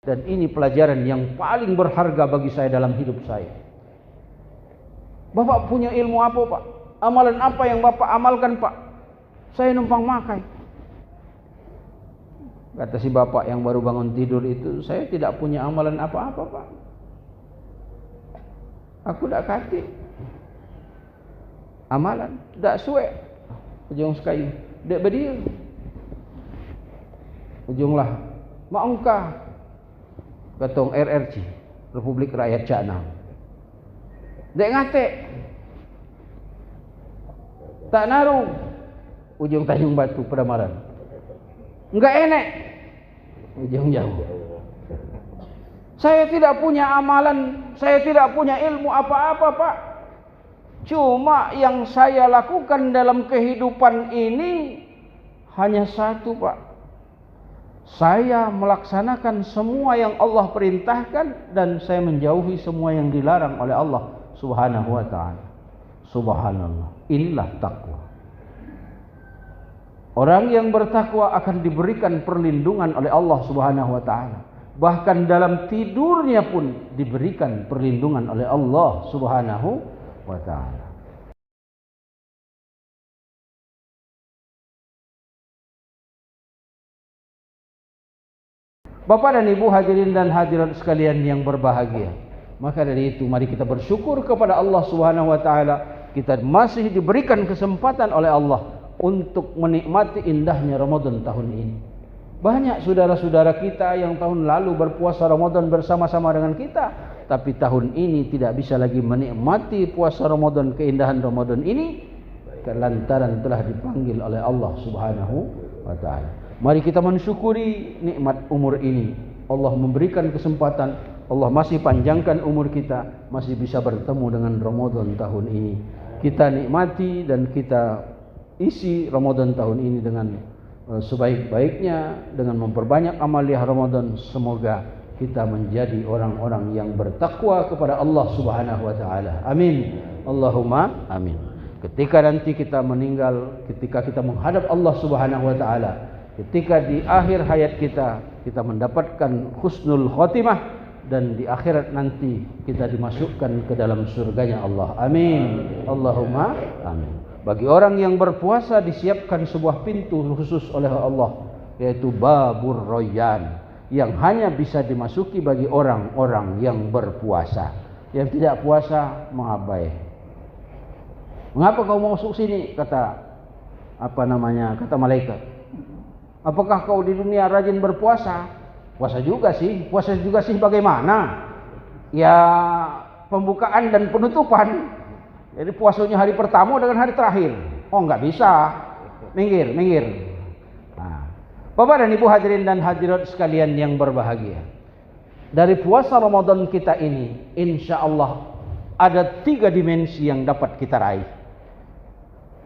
Dan ini pelajaran yang paling berharga bagi saya dalam hidup saya. Bapak punya ilmu apa, Pak? Amalan apa yang Bapak amalkan, Pak? Saya numpang makan. Kata si bapak yang baru bangun tidur itu, saya tidak punya amalan apa-apa, Pak. Aku tak kati amalan, tak suwe. Ujung sekali, dek berdiri. Ujunglah, maungkah ketong RRC, Republik Rakyat Cina. Dek ngate, tak naruh. Ujung Tanjung Batu, Pedamaran. Enggak enak. Ujung jauh. Saya tidak punya amalan, saya tidak punya ilmu apa-apa, Pak. Cuma yang saya lakukan dalam kehidupan ini hanya satu, Pak. Saya melaksanakan semua yang Allah perintahkan dan saya menjauhi semua yang dilarang oleh Allah Subhanahu wa ta'ala. Subhanallah. Inilah takwa. Orang yang bertakwa akan diberikan perlindungan oleh Allah Subhanahu wa ta'ala. Bahkan dalam tidurnya pun diberikan perlindungan oleh Allah Subhanahu wa ta'ala. Bapak dan Ibu hadirin dan hadirat sekalian yang berbahagia. Maka dari itu mari kita bersyukur kepada Allah Subhanahu wa ta'ala. Kita masih diberikan kesempatan oleh Allah untuk menikmati indahnya Ramadan tahun ini. Banyak saudara-saudara kita yang tahun lalu berpuasa Ramadan bersama-sama dengan kita, tapi tahun ini tidak bisa lagi menikmati puasa Ramadan, keindahan Ramadan ini, lantaran telah dipanggil oleh Allah Subhanahu wa ta'ala. Mari kita mensyukuri nikmat umur ini. Allah memberikan kesempatan, Allah masih panjangkan umur kita, masih bisa bertemu dengan Ramadan tahun ini. Kita nikmati dan kita isi Ramadan tahun ini dengan sebaik-baiknya, dengan memperbanyak amaliyah Ramadan. Semoga kita menjadi orang-orang yang bertakwa kepada Allah Subhanahu wa ta'ala. Amin. Allahumma amin. Ketika nanti kita meninggal, ketika kita menghadap Allah Subhanahu wa ta'ala, ketika di akhir hayat kita mendapatkan husnul khotimah, dan di akhirat nanti kita dimasukkan ke dalam surganya Allah. Amin. Allahumma amin. Bagi orang yang berpuasa disiapkan sebuah pintu khusus oleh Allah, yaitu Babur Royan, yang hanya bisa dimasuki bagi orang-orang yang berpuasa. Yang tidak puasa mengabai. Mengapa kau mau masuk sini? Kata malaikat. Apakah kau di dunia rajin berpuasa? Puasa juga sih bagaimana? Ya pembukaan dan penutupan. Jadi puasanya hari pertama dengan hari terakhir. Oh enggak bisa. Minggir. Nah, Bapak dan Ibu hadirin dan hadirat sekalian yang berbahagia. Dari puasa Ramadan kita ini, insya Allah ada 3 dimensi yang dapat kita raih.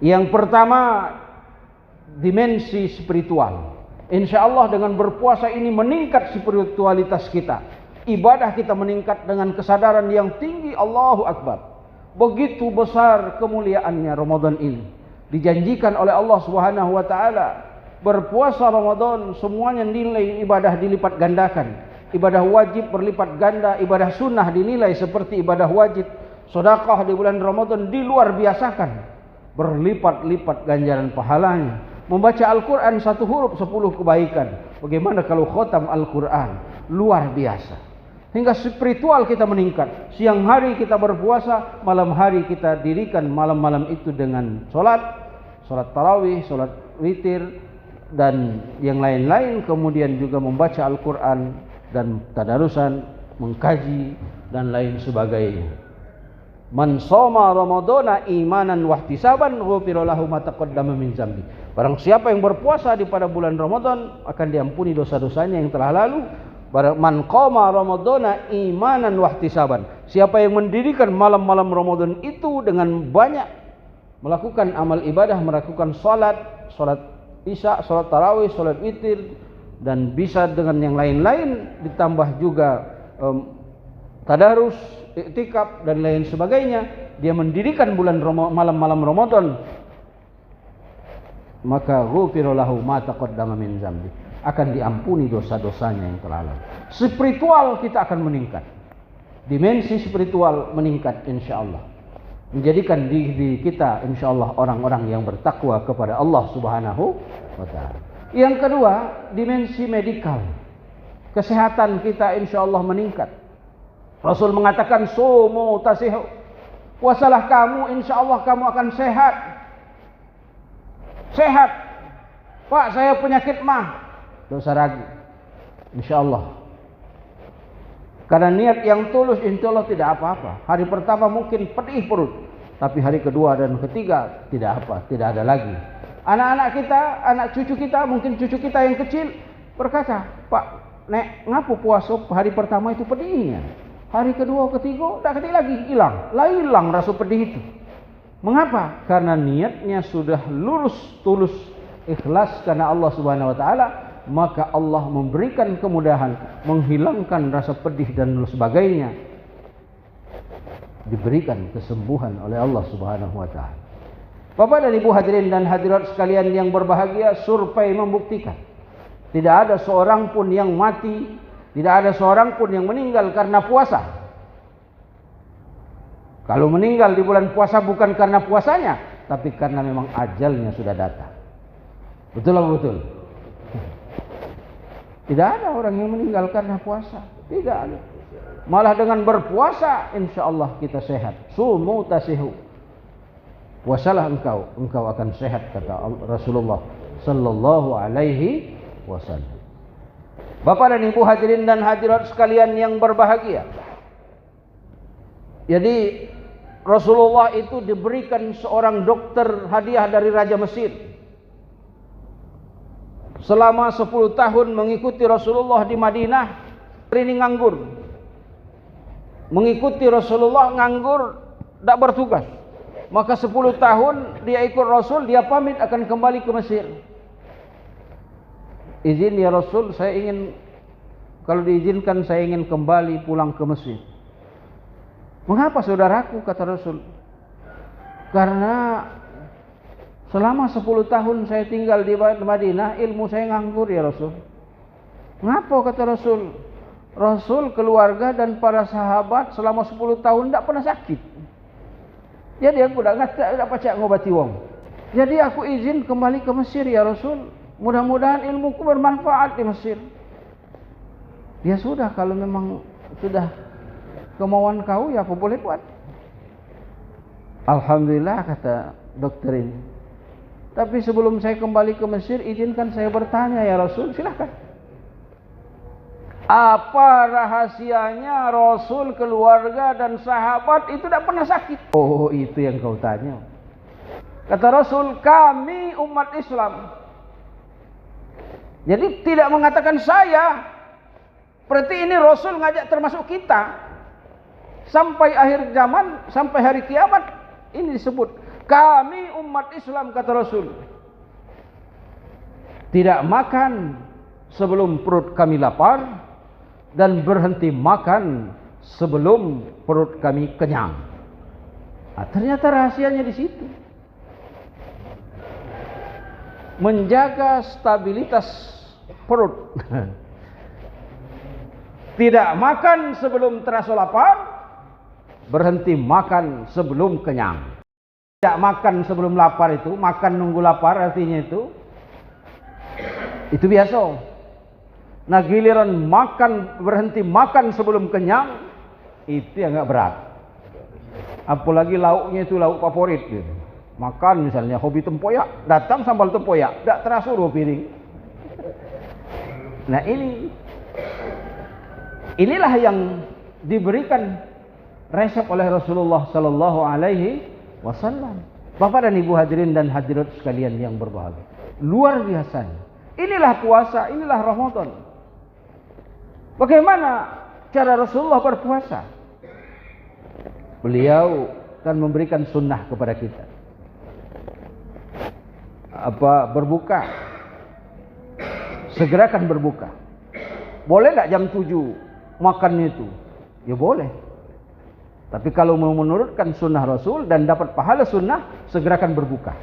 Yang pertama, dimensi spiritual. Insya Allah dengan berpuasa ini meningkat spiritualitas kita. Ibadah kita meningkat dengan kesadaran yang tinggi. Allahu Akbar. Begitu besar kemuliaannya Ramadan ini. Dijanjikan oleh Allah Subhanahu wa ta'ala, berpuasa Ramadan semuanya nilai ibadah dilipat gandakan. Ibadah wajib berlipat ganda, ibadah sunnah dinilai seperti ibadah wajib. Sedekah di bulan Ramadan diluar biasakan, berlipat-lipat ganjaran pahalanya. Membaca Al-Quran 1 huruf 10 kebaikan. Bagaimana kalau khotam Al-Quran? Luar biasa. Hingga spiritual kita meningkat. Siang hari kita berpuasa, malam hari kita dirikan malam-malam itu dengan solat tarawih, solat witir, dan yang lain-lain. Kemudian juga membaca Al-Quran dan tadarusan, mengkaji, dan lain sebagainya. Man shoma ramadhana imanan wahtisaban ghufira lahu ma taqaddama min dzambi. Barang siapa yang berpuasa di pada bulan Ramadan akan diampuni dosa-dosanya yang telah lalu. Man qama ramadhana imanan wahtisaban. Siapa yang mendirikan malam-malam Ramadan itu dengan banyak melakukan amal ibadah, melakukan salat isya, salat tarawih, salat witir, dan bisa dengan yang lain-lain, ditambah juga tadarus, iktikaf dan lain sebagainya, dia mendirikan malam-malam Ramadan, maka ghufira lahu ma taqaddama min dzambi, akan diampuni dosa-dosanya yang telah lalu. spiritual kita akan meningkat. Dimensi spiritual meningkat insyaallah. Menjadikan diri kita insyaallah orang-orang yang bertakwa kepada Allah Subhanahu wa taala. Yang kedua, dimensi medikal. Kesehatan kita insyaallah meningkat. Rasul mengatakan sumu tasihu. Puasalah kamu, insyaallah kamu akan sehat. Sehat. Pak, saya penyakit mah. Dosa ragu. Insyaallah. Karena niat yang tulus insyaallah tidak apa-apa. Hari pertama mungkin pedih perut, tapi hari kedua dan ketiga tidak apa, tidak ada lagi. Anak-anak kita, anak cucu kita, mungkin cucu kita yang kecil berkata, "Pak, Nek, ngapu puasa hari pertama itu pedihnya. Hari kedua, ketiga, tak pedih lagi, hilang. Lah hilang rasa pedih itu. Mengapa? Karena niatnya sudah lurus, tulus, ikhlas karena Allah Subhanahu wa taala. Maka Allah memberikan kemudahan, menghilangkan rasa pedih dan sebagainya. Diberikan kesembuhan oleh Allah Subhanahu wa taala. Bapak dan Ibu hadirin dan hadirat sekalian yang berbahagia, survei membuktikan tidak ada seorang pun yang mati, tidak ada seorang pun yang meninggal karena puasa. Kalau meninggal di bulan puasa bukan karena puasanya, tapi karena memang ajalnya sudah datang. Betul atau betul? Tidak ada orang yang meninggal karena puasa. Tidak ada. Malah dengan berpuasa insyaallah kita sehat. Sumu tasihu. Puasalah engkau akan sehat, kata Rasulullah sallallahu alaihi wasallam. Bapak dan Ibu hadirin dan hadirat sekalian yang berbahagia. Jadi Rasulullah itu diberikan seorang dokter hadiah dari Raja Mesir. Selama 10 tahun mengikuti Rasulullah di Madinah, ini nganggur. Mengikuti Rasulullah nganggur, tidak bertugas. Maka 10 tahun dia ikut Rasul, dia pamit akan kembali ke Mesir. Izin ya Rasul, saya ingin, kalau diizinkan saya ingin kembali pulang ke Mesir. Mengapa saudaraku, kata Rasul? Karena selama 10 tahun saya tinggal di Madinah, ilmu saya nganggur ya Rasul. Mengapa, kata Rasul? Rasul, keluarga dan para sahabat selama 10 tahun tidak pernah sakit. Jadi aku tidak pacak ngobati wong. Jadi aku izin kembali ke Mesir ya Rasul. Mudah-mudahan ilmuku bermanfaat di Mesir. Ya sudah, kalau memang sudah kemauan kau, ya apa boleh buat. Alhamdulillah, kata dokter ini. Tapi sebelum saya kembali ke Mesir, izinkan saya bertanya ya Rasul. Silahkan. Apa rahasianya Rasul, keluarga dan sahabat itu tidak pernah sakit? Oh, itu yang kau tanya. Kata Rasul, kami umat Islam. Jadi tidak mengatakan saya. Berarti ini Rasul ngajak termasuk kita. Sampai akhir zaman, sampai hari kiamat, ini disebut kami umat Islam, kata Rasul. Tidak makan sebelum perut kami lapar, dan berhenti makan sebelum perut kami kenyang. Nah, ternyata rahasianya di situ. Menjaga stabilitas perut. Tidak makan sebelum terasa lapar, berhenti makan sebelum kenyang. Tidak makan sebelum lapar itu, makan nunggu lapar artinya itu biasa. Nah, giliran makan, berhenti makan sebelum kenyang, itu yang agak berat. Apalagi lauknya itu lauk favorit gitu. Makan misalnya hobi tempoyak, datang sambal tempoyak, tidak terasa 2 piring. Nah, inilah yang diberikan resep oleh Rasulullah sallallahu alaihi wasallam. Bapak dan Ibu hadirin dan hadirat sekalian yang berbahagia. Luar biasa. Inilah puasa, inilah Ramadan. Bagaimana cara Rasulullah berpuasa? Beliau kan memberikan sunnah kepada kita. Berbuka. Segerakan berbuka. Boleh tak jam 7 makan itu? Ya boleh. Tapi kalau mau menurutkan sunnah Rasul dan dapat pahala sunnah, segerakan berbuka.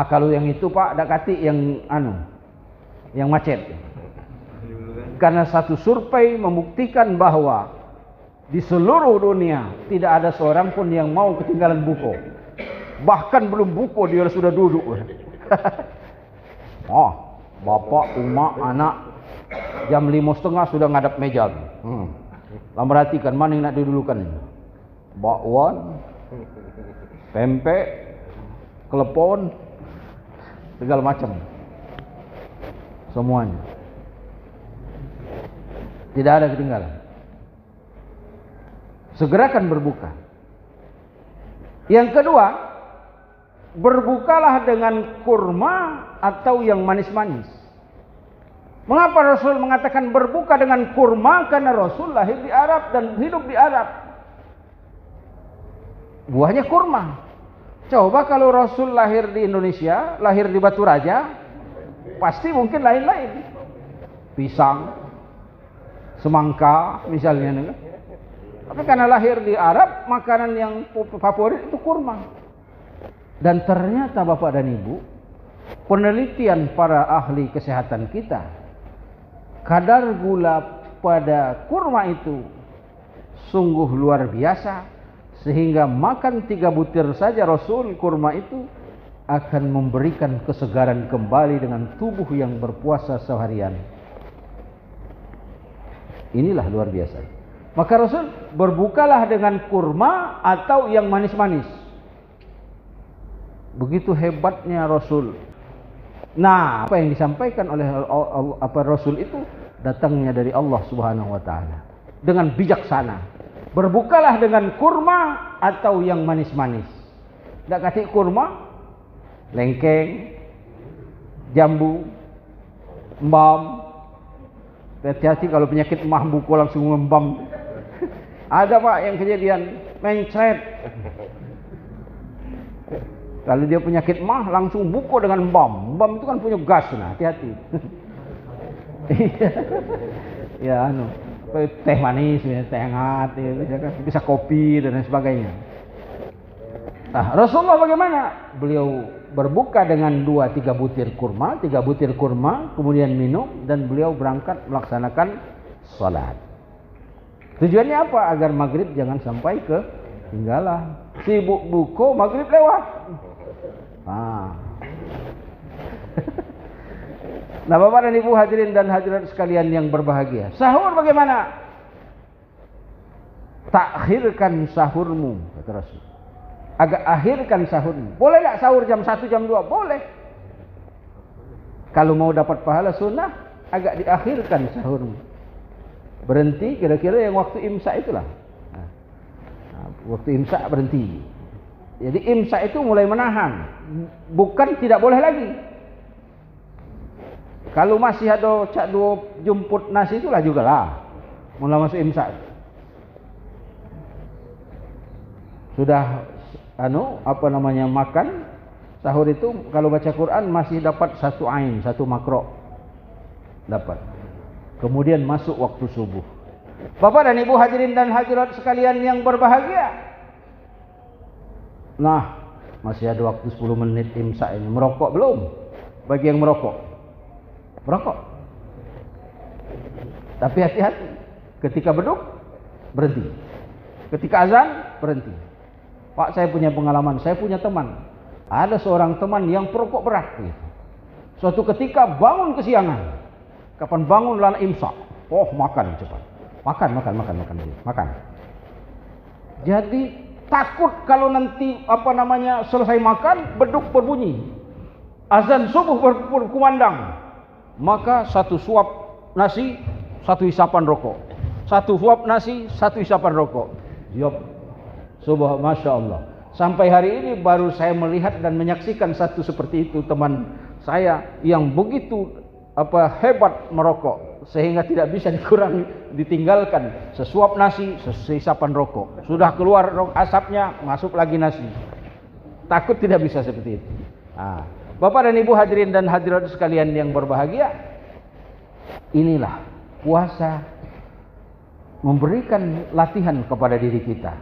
Kalau yang itu Pak, dak kati yang macet. Karena satu survei membuktikan bahwa di seluruh dunia tidak ada seorang pun yang mau ketinggalan buku. Bahkan belum buku dia sudah duduk. Oh, bapak, emak, anak jam 5:30 sudah ngadap meja. Lah perhatikan mana yang nak didulukan ini. Bakwan, pempek, klepon, segala macam. Semuanya. Tidak ada ketinggalan. Segerakan berbuka. Yang kedua, berbukalah dengan kurma atau yang manis-manis. Mengapa Rasul mengatakan berbuka dengan kurma? Karena Rasul lahir di Arab dan hidup di Arab. Buahnya kurma. Coba kalau Rasul lahir di Indonesia, lahir di Batu Raja, pasti mungkin lain-lain. Pisang, semangka misalnya. Tapi karena lahir di Arab, makanan yang favorit itu kurma. Dan ternyata Bapak dan Ibu, penelitian para ahli kesehatan kita, kadar gula pada kurma itu sungguh luar biasa, sehingga makan 3 butir saja Rasul kurma itu akan memberikan kesegaran kembali dengan tubuh yang berpuasa seharian. Inilah luar biasa. Maka Rasul berbukalah dengan kurma atau yang manis-manis. Begitu hebatnya Rasul. Nah, apa yang disampaikan oleh Rasul itu datangnya dari Allah Subhanahu wa taala. Dengan bijaksana. Berbukalah dengan kurma atau yang manis-manis. Tak kasih kurma, lengkeng, jambu, embam. Hati-hati kalau penyakit mah buku langsung ngembam. Ada Pak yang kejadian mencret. Kalau dia penyakit mah langsung buku dengan embam. Embam itu kan punya gas, nah hati-hati. Ya teh manis, teh hangat, bisa kopi dan sebagainya. Nah, Rasulullah bagaimana? Beliau berbuka dengan 2-3 butir kurma, 3 butir kurma, kemudian minum dan beliau berangkat melaksanakan salat. Tujuannya apa? Agar maghrib jangan sampai ketinggalan. Sibuk buku, maghrib lewat. Nah, Bapak dan Ibu hadirin dan hadirat sekalian yang berbahagia, sahur bagaimana? Takhirkan sahurmu, kata Rasul. Agak akhirkan sahurmu. Boleh tak sahur jam 1, jam 2? Boleh. Kalau mau dapat pahala sunnah, agak diakhirkan sahurmu. Berhenti kira-kira yang waktu imsak itulah. Waktu imsak berhenti. Jadi imsak itu mulai menahan. Bukan tidak boleh lagi. Kalau masih ada cak 2 jemput nasi itulah juga lah. Mulai masuk imsak. Sudah makan sahur itu kalau baca Quran masih dapat 1 ain, 1 makro dapat. Kemudian masuk waktu subuh. Bapak dan Ibu hadirin dan hadirat sekalian yang berbahagia. Nah, masih ada waktu 10 menit imsak ini. Merokok belum? Bagi yang merokok. Merokok. Tapi hati-hati. Ketika beduk, berhenti. Ketika azan, berhenti. Pak, saya punya pengalaman, saya punya teman. Ada seorang teman yang perokok berat. Suatu ketika bangun kesiangan. Kapan bangun lalu imsak. Oh, makan cepat. Makan. Jadi takut kalau nanti selesai makan, beduk berbunyi. Azan subuh berkumandang. Maka 1 suap nasi, 1 hisapan rokok. 1 suap nasi, 1 hisapan rokok. Masya Allah. Sampai hari ini baru saya melihat dan menyaksikan satu seperti itu, teman saya yang begitu hebat merokok sehingga tidak bisa dikurangi, ditinggalkan sesuap nasi, sehisapan rokok. Sudah keluar asapnya, masuk lagi nasi. Takut tidak bisa seperti itu. Bapak dan Ibu hadirin dan hadirat sekalian yang berbahagia, inilah puasa memberikan latihan kepada diri kita,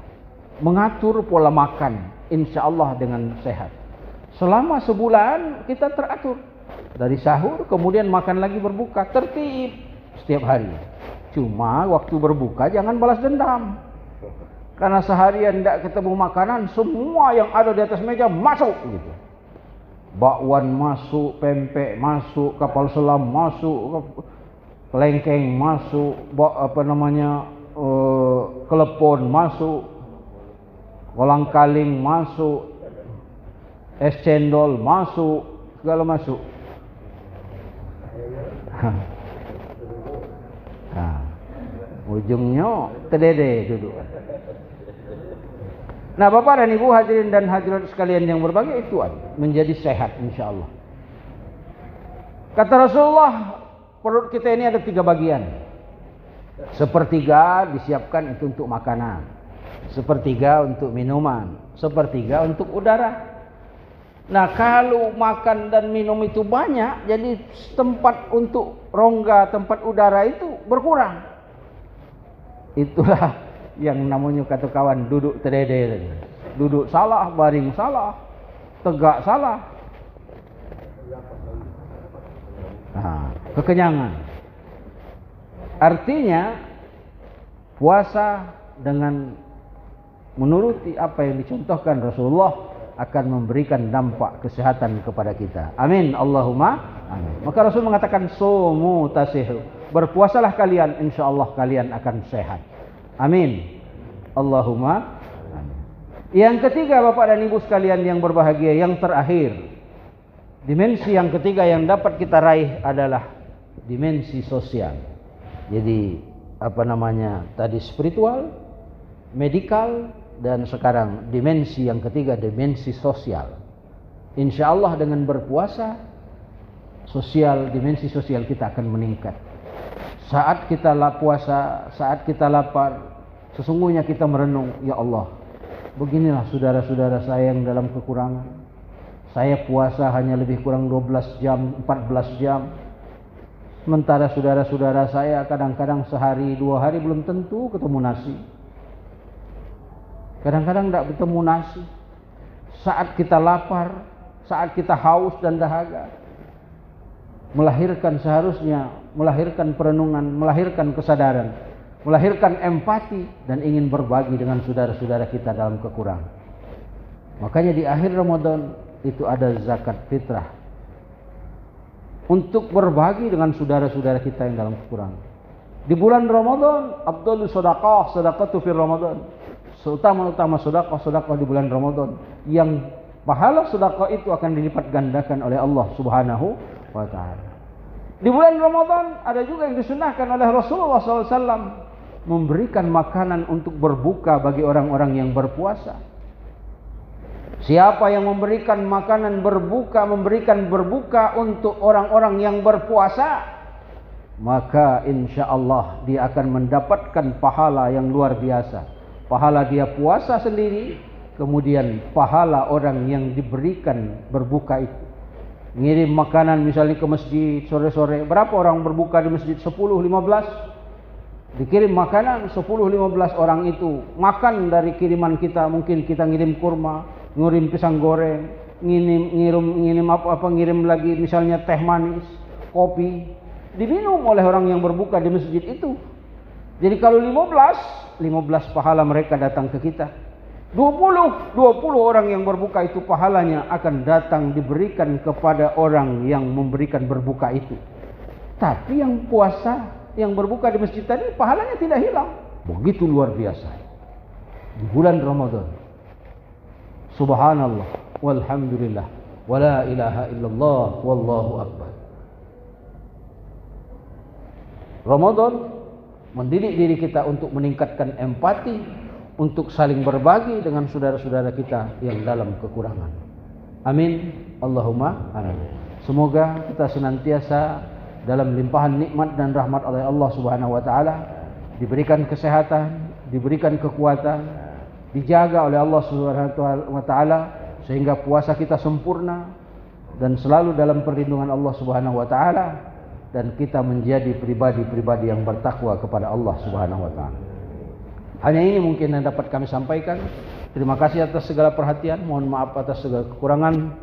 mengatur pola makan, insya Allah dengan sehat. Selama sebulan kita teratur. Dari sahur, kemudian makan lagi berbuka, tertib. setiap hari. Cuma waktu berbuka jangan balas dendam. Karena seharian tidak ketemu makanan, semua yang ada di atas meja masuk gitu. Bakwan masuk, pempek masuk, kapal selam masuk, kelengkeng masuk, kelepon masuk, kolang kaling masuk, es cendol masuk, segala masuk. Ujungnya tedede duduk. Nah, Bapak dan Ibu hadirin dan hadirat sekalian yang berbahagia, itu menjadi sehat insyaallah. Kata Rasulullah, perut kita ini ada 3 bagian. Sepertiga disiapkan itu untuk makanan, sepertiga untuk minuman, sepertiga untuk udara. Nah, kalau makan dan minum itu banyak, jadi tempat untuk rongga, tempat udara itu berkurang. Itulah yang namanya kata kawan duduk terdede. Duduk salah, baring salah, tegak salah. Kekenyangan. Artinya puasa dengan menuruti apa yang dicontohkan Rasulullah akan memberikan dampak kesehatan kepada kita. Amin. Allahumma amin. Maka Rasul mengatakan sumu tasihu. Berpuasalah kalian, insyaallah kalian akan sehat. Amin. Allahumma amin. Yang ketiga Bapak dan Ibu sekalian yang berbahagia, yang terakhir, dimensi yang ketiga yang dapat kita raih adalah dimensi sosial. Jadi tadi spiritual, medikal, dan sekarang dimensi yang ketiga, dimensi sosial. Insyaallah dengan berpuasa, dimensi sosial kita akan meningkat. Saat kita puasa, saat kita lapar, sesungguhnya kita merenung, ya Allah, beginilah saudara-saudara saya yang dalam kekurangan. Saya puasa hanya lebih kurang 12 jam, 14 jam. Sementara saudara-saudara saya kadang-kadang sehari 2 hari belum tentu ketemu nasi. Kadang-kadang tidak bertemu nasi. Saat kita lapar, saat kita haus dan dahaga, melahirkan perenungan, melahirkan kesadaran, melahirkan empati, dan ingin berbagi dengan saudara-saudara kita dalam kekurangan. Makanya di akhir Ramadan itu ada zakat fitrah untuk berbagi dengan saudara-saudara kita yang dalam kekurangan. Di bulan Ramadan, afdhalus shadaqah, shadaqatu fi Ramadan. Seutama-utama sedekah di bulan Ramadan, yang pahala sedekah itu akan dilipat gandakan oleh Allah Subhanahu wa taala. Di bulan Ramadan ada juga yang disunahkan oleh Rasulullah SAW, memberikan makanan untuk berbuka bagi orang-orang yang berpuasa. Siapa yang memberikan makanan berbuka, memberikan berbuka untuk orang-orang yang berpuasa, maka insya Allah dia akan mendapatkan pahala yang luar biasa. Pahala dia puasa sendiri, kemudian pahala orang yang diberikan berbuka itu. Ngirim makanan misalnya ke masjid sore-sore, berapa orang berbuka di masjid? 10-15. Dikirim makanan 10-15 orang itu makan dari kiriman kita. Mungkin kita ngirim kurma, ngirim pisang goreng, ngirim lagi misalnya teh manis, kopi, diminum oleh orang yang berbuka di masjid itu. Jadi kalau 15 pahala mereka datang ke kita. 20 orang yang berbuka itu pahalanya akan datang diberikan kepada orang yang memberikan berbuka itu. Tapi yang puasa, yang berbuka di masjid tadi, pahalanya tidak hilang. Begitu luar biasa di bulan Ramadan. Subhanallah walhamdulillah wala ilaha illallah wallahu akbar. Ramadan mendidik diri kita untuk meningkatkan empati, untuk saling berbagi dengan saudara-saudara kita yang dalam kekurangan. Amin. Allahumma amin. Semoga kita senantiasa dalam limpahan nikmat dan rahmat oleh Allah Subhanahu wa taala, diberikan kesehatan, diberikan kekuatan, dijaga oleh Allah Subhanahu wa taala sehingga puasa kita sempurna dan selalu dalam perlindungan Allah Subhanahu wa taala, dan kita menjadi pribadi-pribadi yang bertakwa kepada Allah Subhanahu wa taala. Hanya ini mungkin yang dapat kami sampaikan. Terima kasih atas segala perhatian, mohon maaf atas segala kekurangan.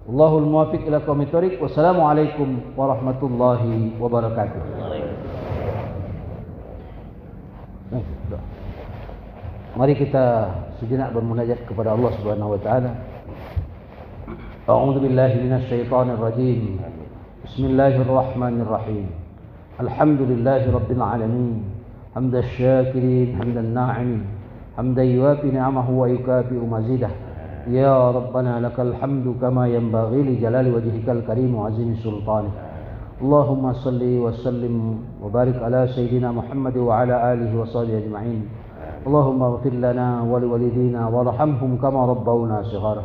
Allahul muwaffiq ila aqwamit thoriq. Wassalamualaikum warahmatullahi wabarakatuh. Mari kita sejenak bermunajat kepada Allah Subhanahu wa taala. A'udzu billahi minasyaitonir rajim. Bismillahirrahmanirrahim. Alhamdulillahi rabbil alamin. Hamdasy syakirin, hamdan na'imin. Hamdan yuwafi ni'amahu wa yukafi'u mazidah. Ya Rabbana lakal hamdu kama yanbaghi li jalali wajhikal karim wa 'azimi sultanik. Allahumma salli wa sallim wa barik ala sayyidina Muhammad wa ala alihi wa sahbihi ajma'in. Allahumma ighfir lana wa liwalidina warhamhum kama rabbawna shighara.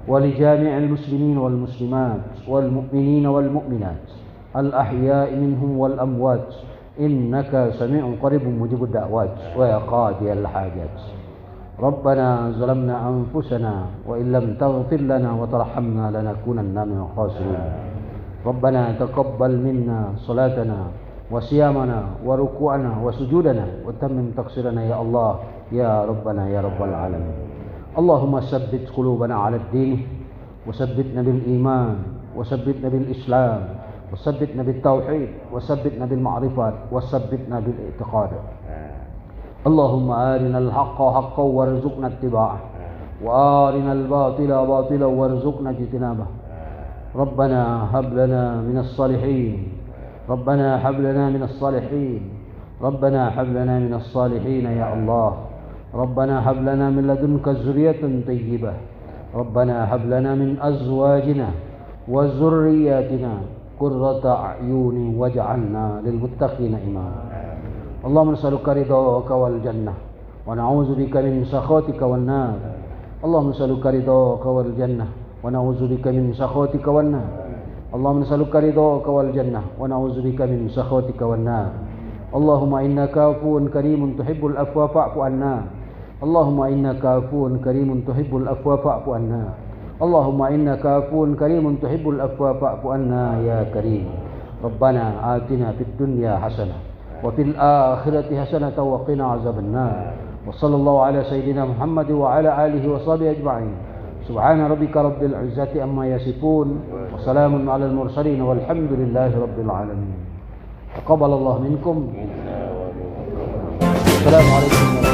Wa li jami'il muslimin wal muslimat wal mu'minina wal mu'minat al ahya'i minhum wal amwat innaka sami'un qaribun mujibud da'wat wa ya qadiyal hajat. Rabbana zalamna anfusana wa illam taghfir lana wa tarhamna lanakunanna minal khasirin. Rabbana taqabbal minna salatana wa siyamana wa ruku'ana wa sujudana wa tammim taqsirana ya Allah ya Rabbana ya Rabbal alamin. Allahumma sabbit qulubana 'ala ad-din wa sabbitna bil iman wa sabbitna bil islam wa sabbitna bit tauhid wa sabbitna bil ma'rifat wa sabbitna bil i'tiqad. Allahumma arina al-haqqa haqqan warzuqna ittiba'ah wa arina al-batila batilan warzuqna ijtinabah. Rabbana hab lana minas salihin. ربنا هب لنا من الصالحين. ربنا هب لنا من الصالحين يا الله. ربنا هب لنا من لدنك ذرية طيبة. ربنا هب لنا من أزواجنا وذرياتنا قرة أعين واجعلنا للمتقين إماما. اللهم نسألك رضاك والجنة ونعوذ بك من سخطك والنار. اللهم نسألك رضاك والجنة ونعوذ بك من سخطك والنار. اللهم نسألك رضاك والجنة ونعوذ بك من سخطك والنار. اللهم إنك عفو كريم تحب العفو فاعف عنا. اللهم إنك عفو كريم تحب العفو فاعف عنا. اللهم إنك عفو كريم تحب العفو فاعف عنا يا كريم. ربنا آتنا في الدنيا حسنة وفي الآخرة حسنة وقنا عذاب النار. وصلى الله على سيدنا محمد وعلى آله وصحبه أجمعين. سبحان ربك رب العزة عما يصفون وسلام على المرسلين والحمد لله رب العالمين. تقبل الله منكم. السلام عليكم ورحمة الله.